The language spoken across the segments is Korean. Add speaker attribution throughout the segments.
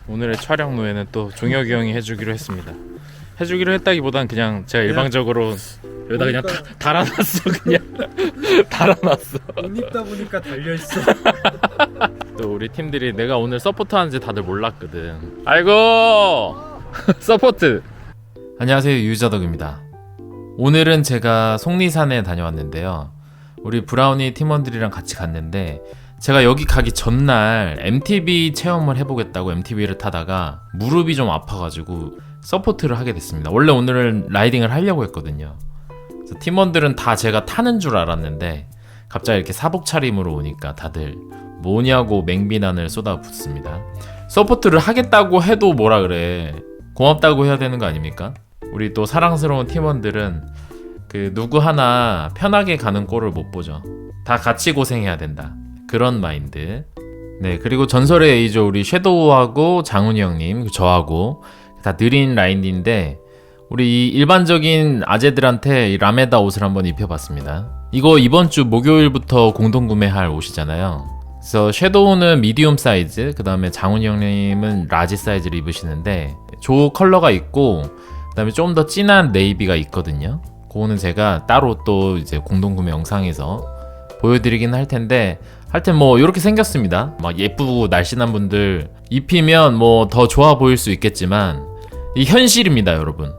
Speaker 1: 오늘의 촬영 노예는 또 종혁이 형이 해주기로 했습니다. 해주기로 했다기보단 그냥 제가 일방적으로 여기다 그냥 달아놨어. 그냥 달아놨어.
Speaker 2: 못 입다 보니까 달려있어.
Speaker 1: 또 우리 팀들이 내가 오늘 서포트 하는지 다들 몰랐거든. 아이고 서포트. 안녕하세요, 유자덕입니다. 오늘은 제가 속리산에 다녀왔는데요. 우리 브라우니 팀원들이랑 같이 갔는데 제가 여기 가기 전날 MTB 체험을 해보겠다고 MTB를 타다가 무릎이 좀 아파가지고 서포트를 하게 됐습니다. 원래 오늘은 라이딩을 하려고 했거든요. 그래서 팀원들은 다 제가 타는 줄 알았는데 갑자기 이렇게 사복 차림으로 오니까 다들 뭐냐고 맹비난을 쏟아붓습니다. 서포트를 하겠다고 해도 뭐라 그래, 고맙다고 해야 되는 거 아닙니까? 우리 또 사랑스러운 팀원들은 그 누구 하나 편하게 가는 꼴을 못 보죠. 다 같이 고생해야 된다, 그런 마인드. 네, 그리고 전설의 A죠. 우리 섀도우하고 장훈이 형님, 저하고 다 느린 라인인데 우리 이 일반적인 아재들한테 이 라메다 옷을 한번 입혀봤습니다. 이거 이번 주 목요일부터 공동 구매할 옷이잖아요. 그래서 섀도우는 미디움 사이즈, 그 다음에 장훈이 형님은 라지 사이즈를 입으시는데 조 컬러가 있고 그 다음에 좀 더 진한 네이비가 있거든요. 그거는 제가 따로 또 이제 공동 구매 영상에서 보여드리긴 할 텐데, 하여튼 뭐 이렇게 생겼습니다. 막 예쁘고 날씬한 분들 입히면 뭐 더 좋아 보일 수 있겠지만 이 현실입니다, 여러분.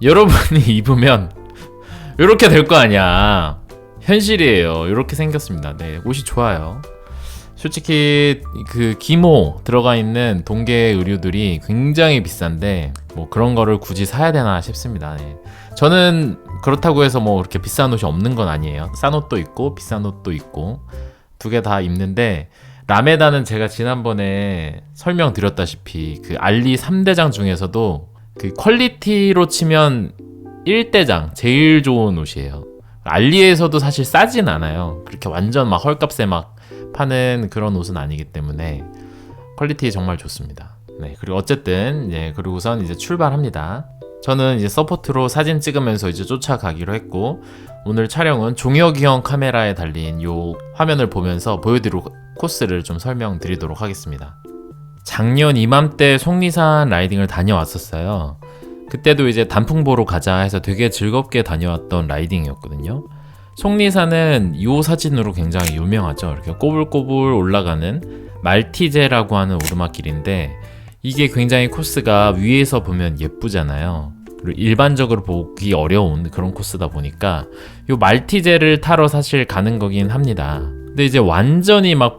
Speaker 1: 여러분이 입으면 이렇게 될 거 아니야. 현실이에요. 이렇게 생겼습니다. 네, 옷이 좋아요. 솔직히 그 기모 들어가 있는 동계 의류들이 굉장히 비싼데 뭐 그런 거를 굳이 사야 되나 싶습니다. 네. 저는 그렇다고 해서 뭐 그렇게 비싼 옷이 없는 건 아니에요. 싼 옷도 있고 비싼 옷도 있고 두 개 다 입는데, 라메다는 제가 지난번에 설명드렸다시피 그 알리 3대장 중에서도 그 퀄리티로 치면 1대장, 제일 좋은 옷이에요. 알리에서도 사실 싸진 않아요. 그렇게 완전 막 헐값에 막 파는 그런 옷은 아니기 때문에 퀄리티 정말 좋습니다. 네, 그리고 어쨌든 그리고선 이제 출발합니다. 저는 이제 서포트로 사진 찍으면서 이제 쫓아가기로 했고, 오늘 촬영은 종혁이 형 카메라에 달린 요 화면을 보면서 보여드리고 코스를 좀 설명드리도록 하겠습니다. 작년 이맘때 속리산 라이딩을 다녀왔었어요. 그때도 이제 단풍 보러 가자 해서 되게 즐겁게 다녀왔던 라이딩이었거든요. 속리산은 이 사진으로 굉장히 유명하죠. 이렇게 꼬불꼬불 올라가는 말티제라고 하는 오르막길인데 이게 굉장히 코스가 위에서 보면 예쁘잖아요. 그리고 일반적으로 보기 어려운 그런 코스다 보니까 이 말티제를 타러 사실 가는 거긴 합니다. 근데 이제 완전히 막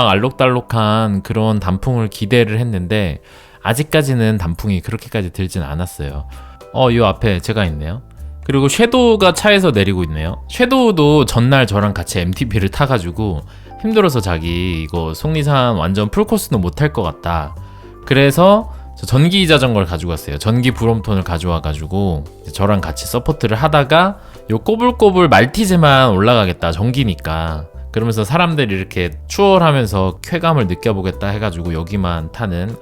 Speaker 1: 알록달록한 그런 단풍을 기대를 했는데 아직까지는 단풍이 그렇게까지 들진 않았어요. 이 앞에 제가 있네요. 그리고 섀도우가 차에서 내리고 있네요. 섀도우도 전날 저랑 같이 MTB를 타가지고 힘들어서 자기 이거 속리산 완전 풀코스는 못할 것 같다. 그래서 저 전기 자전거를 가지고 왔어요. 전기 브롬톤을 가져와가지고 저랑 같이 서포트를 하다가 요 꼬불꼬불 말티즈만 올라가겠다, 전기니까. 그러면서 사람들이 이렇게 추월하면서 쾌감을 느껴보겠다 해가지고 여기만 타는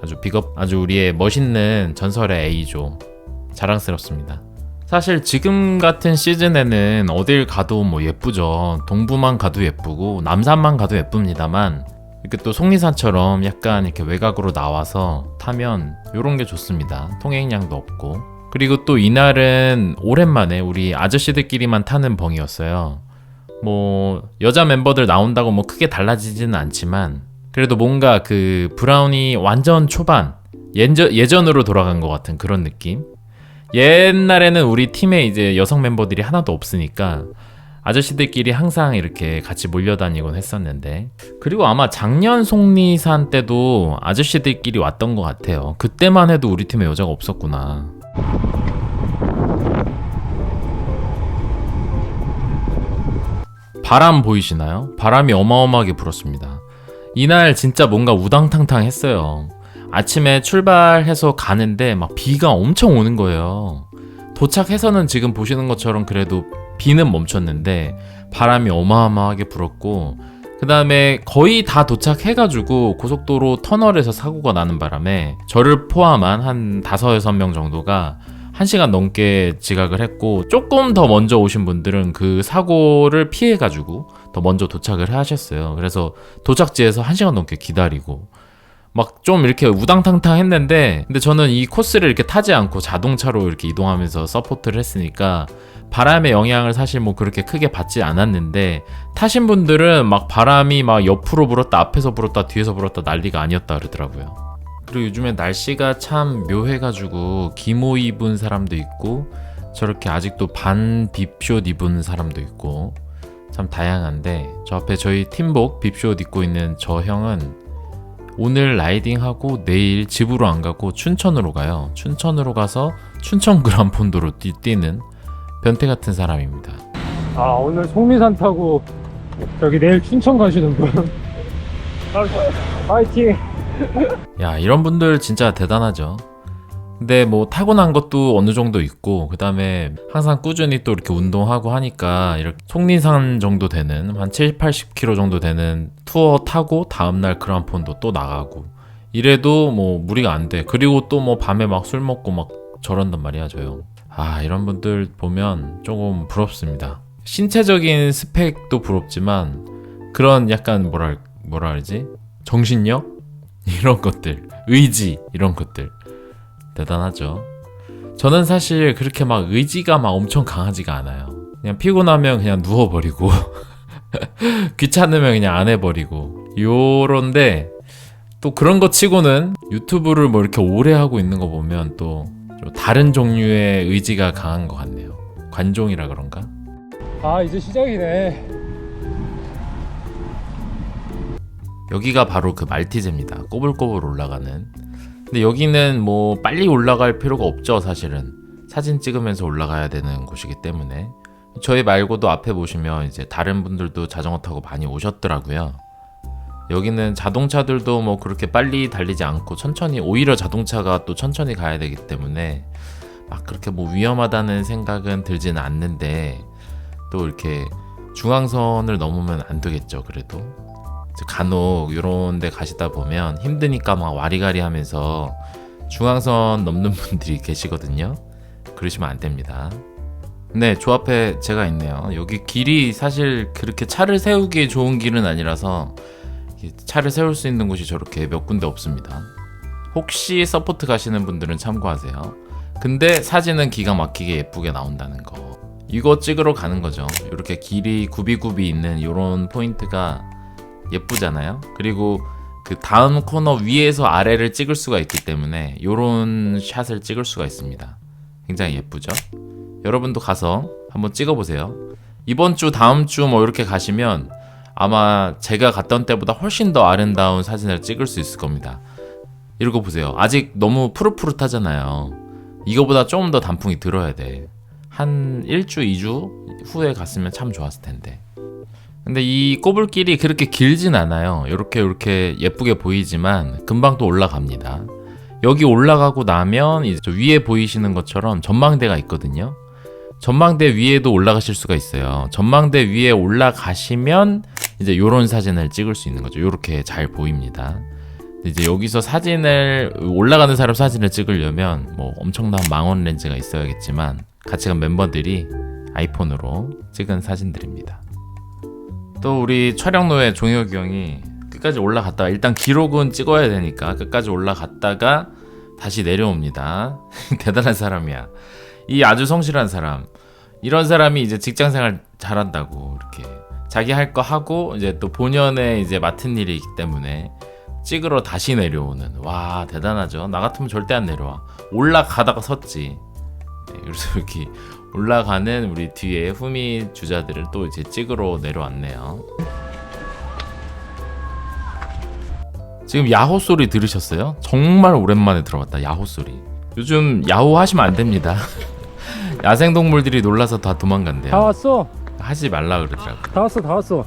Speaker 1: 아주 우리의 멋있는 전설의 A죠. 자랑스럽습니다. 사실 지금 같은 시즌에는 어딜 가도 뭐 예쁘죠. 동부만 가도 예쁘고 남산만 가도 예쁩니다만 이렇게 또 속리산처럼 약간 이렇게 외곽으로 나와서 타면 이런 게 좋습니다. 통행량도 없고. 그리고 또 이날은 오랜만에 우리 아저씨들끼리만 타는 벙이었어요. 뭐 여자 멤버들 나온다고 뭐 크게 달라지지는 않지만 그래도 뭔가 그 브라우니 완전 초반 예전으로 돌아간 것 같은 그런 느낌. 옛날에는 우리 팀에 이제 여성 멤버들이 하나도 없으니까 아저씨들끼리 항상 이렇게 같이 몰려다니곤 했었는데, 그리고 아마 작년 속리산 때도 아저씨들끼리 왔던 것 같아요. 그때만 해도 우리 팀에 여자가 없었구나. 바람 보이시나요? 바람이 어마어마하게 불었습니다. 이날 진짜 뭔가 우당탕탕 했어요. 아침에 출발해서 가는데 막 비가 엄청 오는 거예요. 도착해서는 지금 보시는 것처럼 그래도 비는 멈췄는데 바람이 어마어마하게 불었고, 그 다음에 거의 다 도착해가지고 고속도로 터널에서 사고가 나는 바람에 저를 포함한 한 5-6명 정도가 1시간 넘게 지각을 했고, 조금 더 먼저 오신 분들은 그 사고를 피해가지고 더 먼저 도착을 하셨어요. 그래서 도착지에서 1시간 넘게 기다리고, 막 좀 이렇게 우당탕탕 했는데, 근데 저는 이 코스를 이렇게 타지 않고 자동차로 이렇게 이동하면서 서포트를 했으니까 바람의 영향을 사실 뭐 그렇게 크게 받지 않았는데, 타신 분들은 막 바람이 막 옆으로 불었다 앞에서 불었다 뒤에서 불었다 난리가 아니었다 그러더라고요. 그리고 요즘에 날씨가 참 묘해가지고 기모 입은 사람도 있고 저렇게 아직도 반 빕숏 입은 사람도 있고 참 다양한데, 저 앞에 저희 팀복 빕숏 입고 있는 저 형은 오늘 라이딩하고 내일 집으로 안 가고 춘천으로 가요. 춘천으로 가서 춘천 그란폰도로 뛰는 변태 같은 사람입니다.
Speaker 2: 아, 오늘 속리산 타고 저기 내일 춘천 가시는 분. 파이팅.
Speaker 1: 야, 이런 분들 진짜 대단하죠. 근데 뭐 타고난 것도 어느 정도 있고, 그 다음에 항상 꾸준히 또 이렇게 운동하고 하니까 이렇게 속리산 정도 되는 한 7, 80km 정도 되는 투어 타고 다음날 그란폰도 또 나가고 이래도 뭐 무리가 안 돼. 그리고 또 뭐 밤에 막 술 먹고 막 저런단 말이야, 저 형. 아, 이런 분들 보면 조금 부럽습니다. 신체적인 스펙도 부럽지만 그런 약간 뭐라 그러지? 정신력? 이런 것들, 의지 이런 것들 대단하죠. 저는 사실 그렇게 막 의지가 막 엄청 강하지가 않아요. 그냥 피곤하면 그냥 누워버리고 귀찮으면 그냥 안 해버리고 요런데, 또 그런 거 치고는 유튜브를 뭐 이렇게 오래 하고 있는 거 보면 또 좀 다른 종류의 의지가 강한 것 같네요. 관종이라 그런가?
Speaker 2: 아, 이제 시작이네.
Speaker 1: 여기가 바로 그 말티즈입니다. 꼬불꼬불 올라가는. 근데 여기는 뭐 빨리 올라갈 필요가 없죠. 사실은 사진 찍으면서 올라가야 되는 곳이기 때문에. 저희 말고도 앞에 보시면 이제 다른 분들도 자전거 타고 많이 오셨더라고요. 여기는 자동차들도 뭐 그렇게 빨리 달리지 않고 천천히, 오히려 자동차가 또 천천히 가야 되기 때문에 막 그렇게 뭐 위험하다는 생각은 들지는 않는데, 또 이렇게 중앙선을 넘으면 안 되겠죠. 그래도 간혹 이런 데 가시다 보면 힘드니까 막 와리가리 하면서 중앙선 넘는 분들이 계시거든요. 그러시면 안 됩니다. 네, 저 앞에 제가 있네요. 여기 길이 사실 그렇게 차를 세우기에 좋은 길은 아니라서 차를 세울 수 있는 곳이 저렇게 몇 군데 없습니다. 혹시 서포트 가시는 분들은 참고하세요. 근데 사진은 기가 막히게 예쁘게 나온다는 거, 이거 찍으러 가는 거죠. 이렇게 길이 굽이굽이 있는 이런 포인트가 예쁘잖아요. 그리고 그 다음 코너 위에서 아래를 찍을 수가 있기 때문에 이런 샷을 찍을 수가 있습니다. 굉장히 예쁘죠. 여러분도 가서 한번 찍어보세요. 이번 주 다음 주 뭐 이렇게 가시면 아마 제가 갔던 때보다 훨씬 더 아름다운 사진을 찍을 수 있을 겁니다. 이러고 보세요. 아직 너무 푸릇푸릇하잖아요. 이거보다 조금 더 단풍이 들어야 돼. 한 1주 2주 후에 갔으면 참 좋았을 텐데. 근데 이 꼬불길이 그렇게 길진 않아요. 이렇게 예쁘게 보이지만 금방 또 올라갑니다. 여기 올라가고 나면 이제 저 위에 보이시는 것처럼 전망대가 있거든요. 전망대 위에도 올라가실 수가 있어요. 전망대 위에 올라가시면 이제 요런 사진을 찍을 수 있는 거죠. 요렇게 잘 보입니다. 이제 여기서 사진을, 올라가는 사람 사진을 찍으려면 뭐 엄청난 망원 렌즈가 있어야겠지만 같이 간 멤버들이 아이폰으로 찍은 사진들입니다. 또 우리 촬영로에 종혁이 형이 끝까지 올라갔다가, 일단 기록은 찍어야 되니까 끝까지 올라갔다가 다시 내려옵니다. 대단한 사람이야. 이 아주 성실한 사람. 이런 사람이 이제 직장생활 잘한다고 이렇게 자기 할 거 하고 이제 또 본연의 이제 맡은 일이 있기 때문에 찍으러 다시 내려오는. 와, 대단하죠. 나 같으면 절대 안 내려와. 올라가다가 섰지. 네, 그래서 이렇게 올라가는 우리 뒤에 후미 주자들을 또 이제 찍으러 내려왔네요. 지금 야호 소리 들으셨어요? 정말 오랜만에 들어봤다. 야호 소리. 요즘 야호 하시면 안 됩니다. 야생동물들이 놀라서 다 도망간대요.
Speaker 2: 다 왔어.
Speaker 1: 하지 말라 그러더라고.
Speaker 2: 다 왔어. 다 왔어.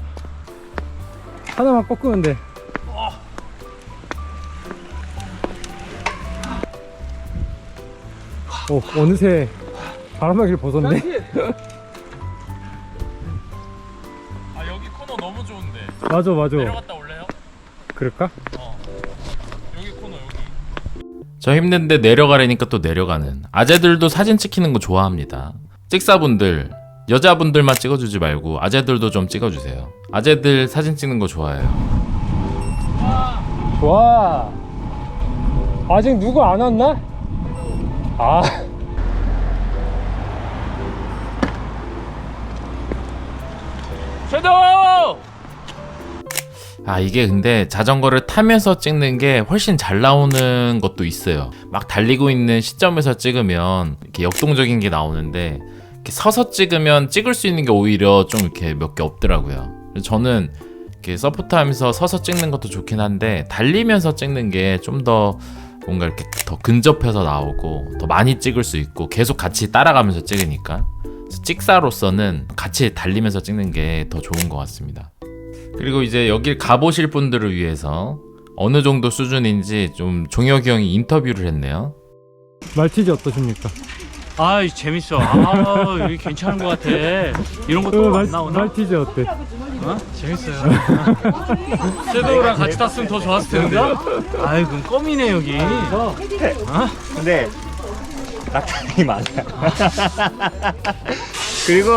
Speaker 2: 하나만 꺾으면 돼. 오, 어느새 바람막이를 벗었네.
Speaker 1: 아, 여기 코너 너무 좋은데.
Speaker 2: 맞아.
Speaker 1: 내려갔다 올래요?
Speaker 2: 그럴까?
Speaker 1: 여기 코너 여기. 저 힘든데 내려가려니까 또 내려가는. 아재들도 사진 찍히는 거 좋아합니다. 찍사분들, 여자분들만 찍어주지 말고 아재들도 좀 찍어주세요. 아재들 사진 찍는 거 좋아해요.
Speaker 2: 좋아. 아직 누구 안 왔나? 아
Speaker 1: 섀도우! 아 이게 근데 자전거를 타면서 찍는 게 훨씬 잘 나오는 것도 있어요. 막 달리고 있는 시점에서 찍으면 이렇게 역동적인 게 나오는데 이렇게 서서 찍으면 찍을 수 있는 게 오히려 좀 이렇게 몇 개 없더라고요. 그래서 저는 이렇게 서포트 하면서 서서 찍는 것도 좋긴 한데 달리면서 찍는 게 좀 더 뭔가 이렇게 더 근접해서 나오고 더 많이 찍을 수 있고 계속 같이 따라가면서 찍으니까 찍사로서는 같이 달리면서 찍는 게 더 좋은 것 같습니다. 그리고 이제 여길 가보실 분들을 위해서 어느 정도 수준인지 좀 종혁이 형이 인터뷰를 했네요.
Speaker 2: 말티즈 어떠십니까?
Speaker 3: 아 재밌어. 아 여기 괜찮은 것 같아. 이런 것도 안 나오나?
Speaker 2: 말티즈 어때?
Speaker 3: 어? 재밌어요. 섀도우랑 같이 탔으면 더 좋았을 텐데. 아이 그럼 껌이네 여기.
Speaker 4: 근데 낙타이 많아요. 그리고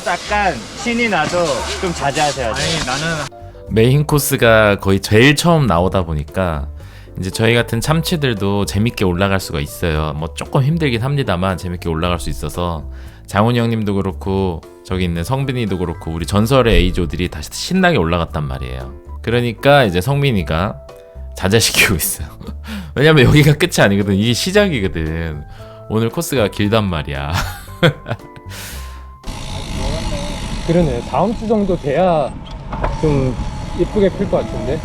Speaker 4: 약간 신이 나도 좀 자제하셔야 돼요.
Speaker 3: 아니 나는
Speaker 1: 메인 코스가 거의 제일 처음 나오다 보니까 이제 저희 같은 참치들도 재밌게 올라갈 수가 있어요. 뭐 조금 힘들긴 합니다만 재밌게 올라갈 수 있어서 장훈이 형님도 그렇고 저기 있는 성빈이도 그렇고 우리 전설의 A조들이 다시 신나게 올라갔단 말이에요. 그러니까 이제 성민이가 자제시키고 있어요. 왜냐면 여기가 끝이 아니거든. 이게 시작이거든. 오늘 코스가 길단 말이야.
Speaker 2: 그러네. 다음 주 정도 돼야 좀 이쁘게 필 것 같은데.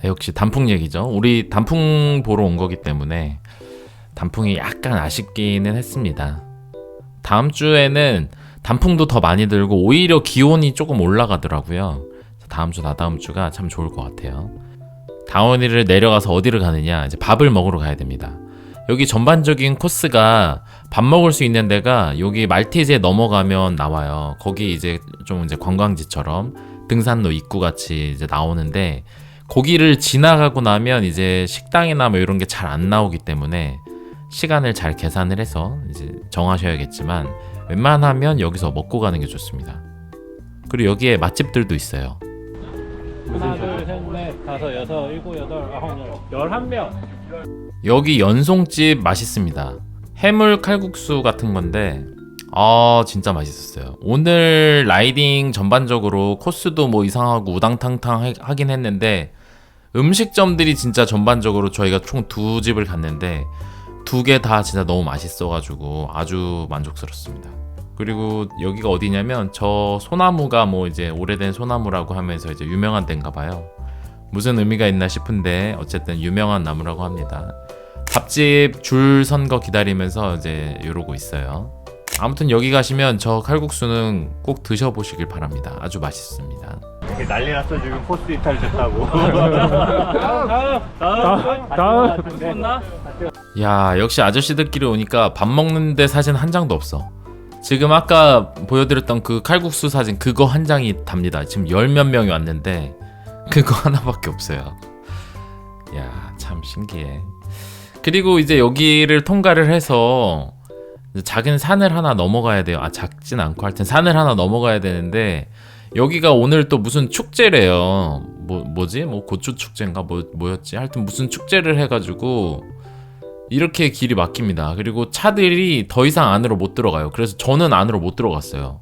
Speaker 1: 네, 역시 단풍 얘기죠. 우리 단풍 보러 온 거기 때문에 단풍이 약간 아쉽기는 했습니다. 다음 주에는 단풍도 더 많이 들고 오히려 기온이 조금 올라가더라고요. 다음 주, 다다음 주가 참 좋을 것 같아요. 다원이를 내려가서 어디를 가느냐? 이제 밥을 먹으러 가야 됩니다. 여기 전반적인 코스가 밥 먹을 수 있는 데가 여기 말티즈에 넘어가면 나와요. 거기 이제 좀 이제 관광지처럼 등산로 입구 같이 이제 나오는데 거기를 지나가고 나면 이제 식당이나 뭐 이런 게 잘 안 나오기 때문에 시간을 잘 계산을 해서 이제 정하셔야겠지만 웬만하면 여기서 먹고 가는 게 좋습니다. 그리고 여기에 맛집들도 있어요.
Speaker 2: 하나, 둘, 셋, 넷, 다섯, 여섯, 일곱, 여덟, 아홉, 11명.
Speaker 1: 여기 연송집 맛있습니다. 해물 칼국수 같은 건데 진짜 맛있었어요. 오늘 라이딩 전반적으로 코스도 뭐 이상하고 우당탕탕 하긴 했는데 음식점들이 진짜 전반적으로 저희가 총 2집을 갔는데 2개 다 진짜 너무 맛있어가지고 아주 만족스럽습니다. 그리고 여기가 어디냐면 저 소나무가 뭐 이제 오래된 소나무라고 하면서 이제 유명한 데인가 봐요. 무슨 의미가 있나 싶은데 어쨌든 유명한 나무라고 합니다. 밥집 줄 선 거 기다리면서 이제 이러고 있어요. 아무튼 여기 가시면 저 칼국수는 꼭 드셔보시길 바랍니다. 아주 맛있습니다.
Speaker 4: 이렇게 난리 났어 지금 코스 이탈 됐다고.
Speaker 2: 다음.
Speaker 1: 야 역시 아저씨들끼리 오니까 밥 먹는데 사진 한 장도 없어. 지금 아까 보여드렸던 그 칼국수 사진 그거 한 장이 답니다. 지금 10몇 명이 왔는데 그거 하나밖에 없어요. 야 참 신기해. 그리고 이제 여기를 통과를 해서 작은 산을 하나 넘어가야 돼요. 작진 않고 하여튼 산을 하나 넘어가야 되는데 여기가 오늘 또 무슨 축제래요. 뭐지? 뭐 고추 축제인가 뭐였지? 하여튼 무슨 축제를 해가지고 이렇게 길이 막힙니다. 그리고 차들이 더 이상 안으로 못 들어가요. 그래서 저는 안으로 못 들어갔어요.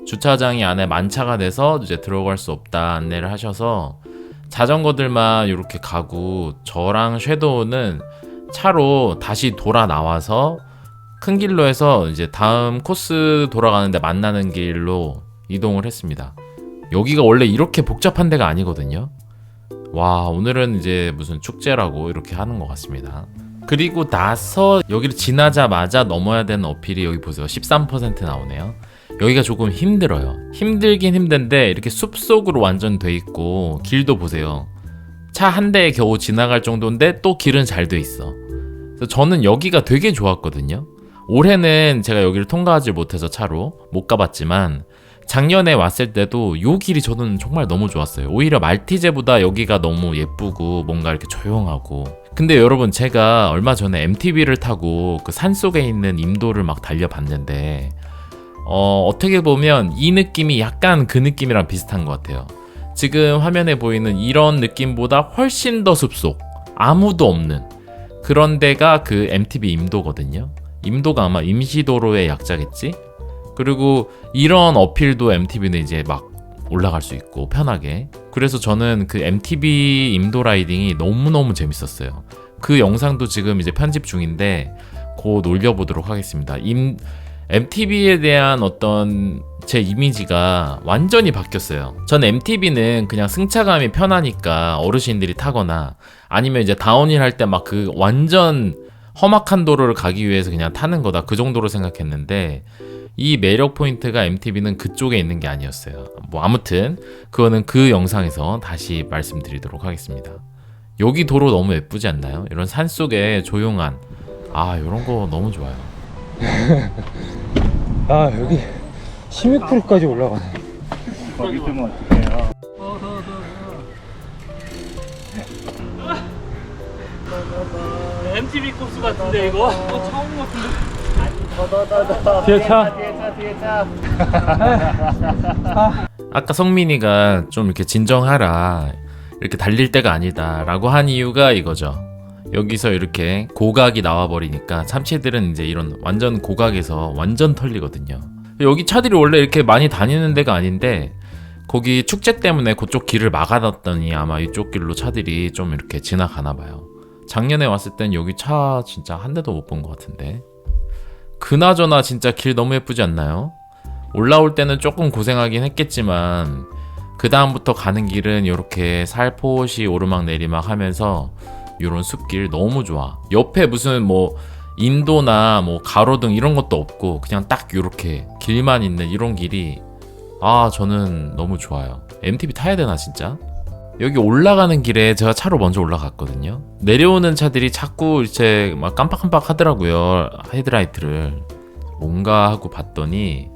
Speaker 1: 주차장이 안에 만차가 돼서 이제 들어갈 수 없다 안내를 하셔서 자전거들만 이렇게 가고 저랑 섀도우는 차로 다시 돌아 나와서 큰 길로 해서 이제 다음 코스 돌아가는데 만나는 길로 이동을 했습니다. 여기가 원래 이렇게 복잡한 데가 아니거든요. 와 오늘은 이제 무슨 축제라고 이렇게 하는 것 같습니다. 그리고 나서 여기를 지나자마자 넘어야 되는 어필이 여기 보세요. 13% 나오네요. 여기가 조금 힘들어요. 힘들긴 힘든데 이렇게 숲속으로 완전 돼 있고 길도 보세요. 차 한 대에 겨우 지나갈 정도인데 또 길은 잘 돼 있어. 그래서 저는 여기가 되게 좋았거든요. 올해는 제가 여기를 통과하지 못해서 차로 못 가봤지만 작년에 왔을 때도 요 길이 저는 정말 너무 좋았어요. 오히려 말티제보다 여기가 너무 예쁘고 뭔가 이렇게 조용하고. 근데 여러분 제가 얼마 전에 MTB를 타고 그 산속에 있는 임도를 막 달려봤는데 어떻게 보면 이 느낌이 약간 그 느낌이랑 비슷한 것 같아요. 지금 화면에 보이는 이런 느낌보다 훨씬 더 숲속, 아무도 없는 그런 데가 그 MTB 임도거든요. 임도가 아마 임시도로의 약자겠지? 그리고 이런 어필도 MTB는 이제 막 올라갈 수 있고 편하게. 그래서 저는 그 MTB 임도 라이딩이 너무너무 재밌었어요. 그 영상도 지금 이제 편집 중인데 곧 올려보도록 하겠습니다. MTB에 대한 어떤 제 이미지가 완전히 바뀌었어요. 전 MTB는 그냥 승차감이 편하니까 어르신들이 타거나 아니면 이제 다운힐 할 때 막 그 완전 험악한 도로를 가기 위해서 그냥 타는 거다, 그 정도로 생각했는데 이 매력 포인트가 MTB는 그쪽에 있는 게 아니었어요. 뭐 아무튼 그거는 그 영상에서 다시 말씀드리도록 하겠습니다. 여기 도로 너무 예쁘지 않나요? 이런 산속에 조용한, 이런 거 너무 좋아요.
Speaker 2: 아, 여기 16%까지 올라가네.
Speaker 4: 거기 있으면 어떡해요.
Speaker 3: MTB 코스 같은데 이거? 처음 같은데?
Speaker 2: 뒤에 차.
Speaker 4: 뒤에 차.
Speaker 1: 아까 성민이가 좀 이렇게 진정하라, 이렇게 달릴 때가 아니다 라고 한 이유가 이거죠. 여기서 이렇게 고각이 나와버리니까 참치들은 이제 이런 완전 고각에서 완전 털리거든요. 여기 차들이 원래 이렇게 많이 다니는 데가 아닌데 거기 축제 때문에 그쪽 길을 막아놨더니 아마 이쪽 길로 차들이 좀 이렇게 지나가나 봐요. 작년에 왔을 땐 여기 차 진짜 한 대도 못 본 것 같은데. 그나저나 진짜 길 너무 예쁘지 않나요? 올라올 때는 조금 고생하긴 했겠지만 그 다음부터 가는 길은 이렇게 살포시 오르막 내리막 하면서 이런 숲길 너무 좋아. 옆에 무슨 뭐 인도나 뭐 가로등 이런 것도 없고 그냥 딱 이렇게 길만 있는 이런 길이 저는 너무 좋아요. MTB 타야 되나 진짜? 여기 올라가는 길에 제가 차로 먼저 올라갔거든요. 내려오는 차들이 자꾸 이제 막 깜빡깜빡 하더라고요. 헤드라이트를. 뭔가 하고 봤더니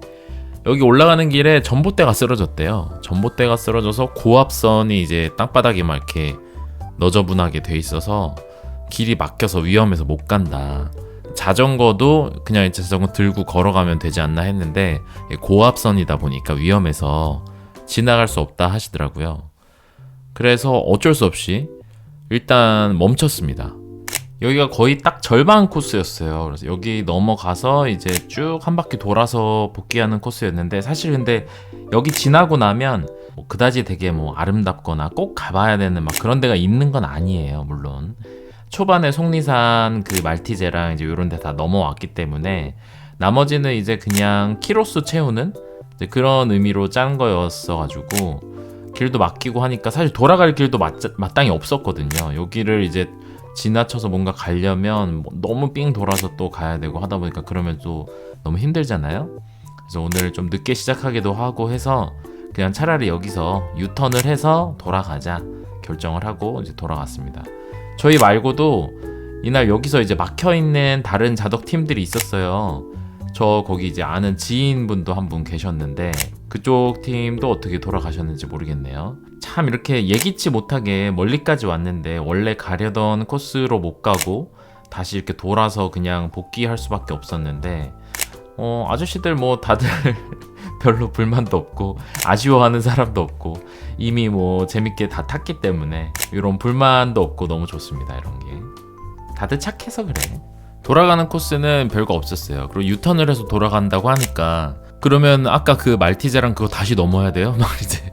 Speaker 1: 여기 올라가는 길에 전봇대가 쓰러졌대요. 전봇대가 쓰러져서 고압선이 이제 땅바닥에 막 이렇게 너저분하게 돼 있어서 길이 막혀서 위험해서 못 간다. 자전거도 그냥 자전거 들고 걸어가면 되지 않나 했는데 고압선이다 보니까 위험해서 지나갈 수 없다 하시더라고요. 그래서 어쩔 수 없이 일단 멈췄습니다. 여기가 거의 딱 절반 코스였어요. 그래서 여기 넘어가서 이제 쭉 한 바퀴 돌아서 복귀하는 코스였는데 사실 근데 여기 지나고 나면 뭐 그다지 되게 뭐 아름답거나 꼭 가봐야 되는 막 그런 데가 있는 건 아니에요. 물론 초반에 속리산 그 말티제랑 이제 이런 데 다 넘어왔기 때문에 나머지는 이제 그냥 키로수 채우는 이제 그런 의미로 짠 거였어가지고 길도 막히고 하니까 사실 돌아갈 길도 마땅히 없었거든요. 여기를 이제 지나쳐서 뭔가 가려면 너무 삥 돌아서 또 가야 되고 하다 보니까 그러면 또 너무 힘들잖아요. 그래서 오늘 좀 늦게 시작하기도 하고 해서 그냥 차라리 여기서 유턴을 해서 돌아가자 결정을 하고 이제 돌아갔습니다. 저희 말고도 이날 여기서 이제 막혀있는 다른 자덕 팀들이 있었어요. 저 거기 이제 아는 지인분도 한 분 계셨는데 그쪽 팀도 어떻게 돌아가셨는지 모르겠네요. 참 이렇게 예기치 못하게 멀리까지 왔는데 원래 가려던 코스로 못 가고 다시 이렇게 돌아서 그냥 복귀할 수밖에 없었는데 아저씨들 뭐 다들 별로 불만도 없고 아쉬워하는 사람도 없고 이미 뭐 재밌게 다 탔기 때문에 이런 불만도 없고 너무 좋습니다. 이런 게 다들 착해서 그래. 돌아가는 코스는 별거 없었어요. 그리고 유턴을 해서 돌아간다고 하니까 그러면 아까 그 말티제랑 그거 다시 넘어야 돼요? 막 이제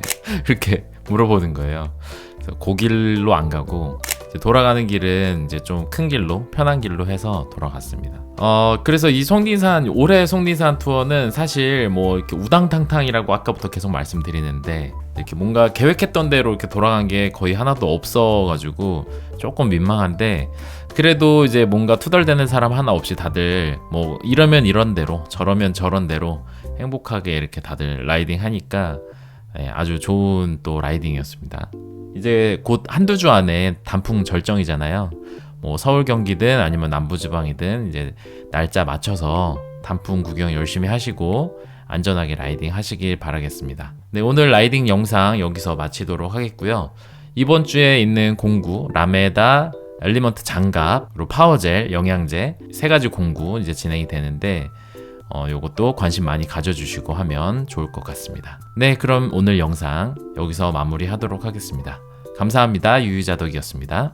Speaker 1: 이렇게 물어보는 거예요. 그래서 그 길로 안 가고 이제 돌아가는 길은 이제 좀 큰 길로 편한 길로 해서 돌아갔습니다. 그래서 이 속리산 올해 속리산 투어는 사실 뭐 이렇게 우당탕탕이라고 아까부터 계속 말씀드리는데 이렇게 뭔가 계획했던 대로 이렇게 돌아간 게 거의 하나도 없어가지고 조금 민망한데 그래도 이제 뭔가 투덜대는 사람 하나 없이 다들 뭐 이러면 이런 대로 저러면 저런 대로 행복하게 이렇게 다들 라이딩 하니까 아주 좋은 또 라이딩이었습니다. 이제 곧 한두 주 안에 단풍 절정이잖아요. 뭐 서울 경기든 아니면 남부지방이든 이제 날짜 맞춰서 단풍 구경 열심히 하시고 안전하게 라이딩 하시길 바라겠습니다. 네, 오늘 라이딩 영상 여기서 마치도록 하겠고요. 이번 주에 있는 공구 라메다 엘리먼트 장갑 그리고 파워젤 영양제 세 가지 공구 이제 진행이 되는데 요것도 관심 많이 가져주시고 하면 좋을 것 같습니다. 네, 그럼 오늘 영상 여기서 마무리하도록 하겠습니다. 감사합니다. 유유자덕이었습니다.